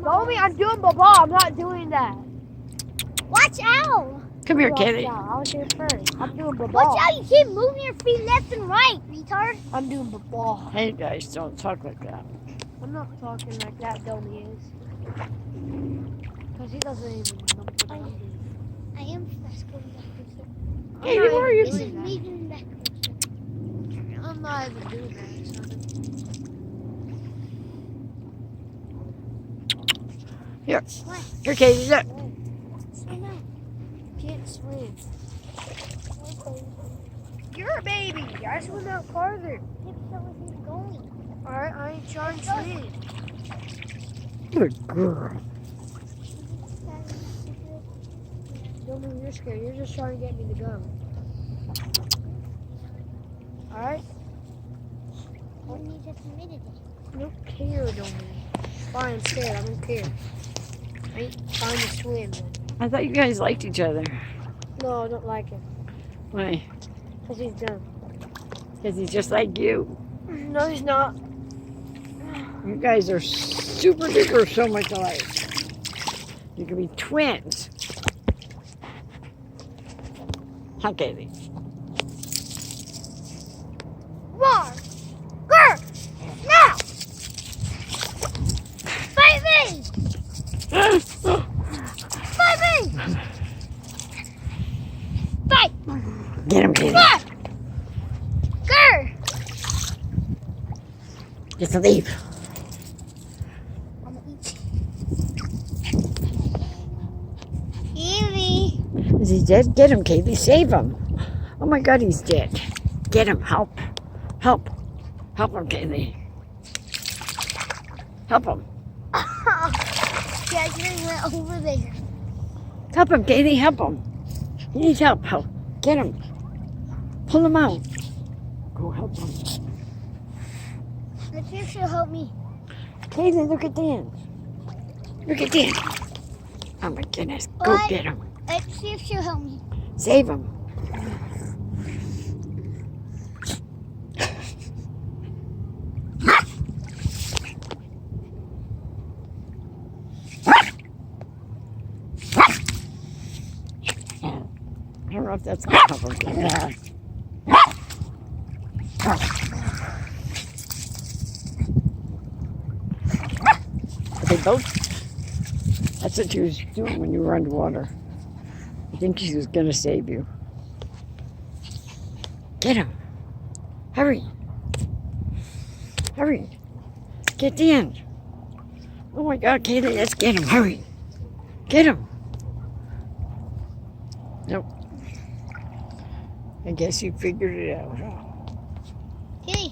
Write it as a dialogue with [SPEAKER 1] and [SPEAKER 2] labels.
[SPEAKER 1] Dolby, I'm doing blah. I'm not doing that.
[SPEAKER 2] Watch out!
[SPEAKER 3] Come here,
[SPEAKER 1] Watch
[SPEAKER 3] Kaylee.
[SPEAKER 1] out. I was here first. I'm doing blah.
[SPEAKER 2] Watch out! You keep moving your feet left and right, retard.
[SPEAKER 1] I'm doing blah.
[SPEAKER 3] Hey guys, don't talk like that.
[SPEAKER 1] I'm not talking like that. Dolby is. Because he doesn't even know what I'm doing.
[SPEAKER 2] I am fast going backwards.
[SPEAKER 3] Hey, where are you?
[SPEAKER 2] This is me going backwards.
[SPEAKER 1] I'm not even doing that.
[SPEAKER 3] Here,
[SPEAKER 2] What?
[SPEAKER 3] here, Kaylee, look.
[SPEAKER 2] Swim out.
[SPEAKER 1] Can't swim. You're a baby. I swim out farther.
[SPEAKER 2] Look where he's going.
[SPEAKER 1] Alright, I ain't trying to swim.
[SPEAKER 3] Good girl.
[SPEAKER 1] Don't move, you're scared. You're just trying to get me to go. Alright?
[SPEAKER 2] When you just admitted it.
[SPEAKER 1] I don't care, don't move. Fine, I'm scared. I don't care. I ain't trying to swim.
[SPEAKER 3] I thought you guys liked each other.
[SPEAKER 1] No, I don't like him.
[SPEAKER 3] Why?
[SPEAKER 1] Because he's dumb.
[SPEAKER 3] Because he's just like you.
[SPEAKER 1] No, he's not.
[SPEAKER 3] You guys are super duper so much alike. You can be twins. Huh, Kaylee?
[SPEAKER 2] Roar! Grr! Now! Fight me! Fight me! Fight!
[SPEAKER 3] Get him, Kaylee.
[SPEAKER 2] Roar! Grr!
[SPEAKER 3] Just leave.
[SPEAKER 2] I'm gonna eat you. Evie!
[SPEAKER 3] Is he dead? Get him, Kaylee. Save him. Oh my God, he's dead. Get him. Help. Help. Help him, Kaylee. Help him.
[SPEAKER 2] Yeah, you went over there.
[SPEAKER 3] Help him, Kaylee. Help him. He needs help. Help. Get him. Pull him out. Go help him.
[SPEAKER 2] Let's see if she'll help me.
[SPEAKER 3] Kaylee, look at Dan. Look at Dan. Oh my goodness. Go
[SPEAKER 2] What?
[SPEAKER 3] get him.
[SPEAKER 2] Let's see if she'll help me.
[SPEAKER 3] Save him. I don't know if that's going to help him. They both. That's what she was doing when you were underwater. I think she was going to save you. Get him. Hurry. Hurry. Get in. Oh my God, Kaylee, let's get him. Hurry. Get him. Nope. I guess you figured it out, huh?
[SPEAKER 2] Kitty.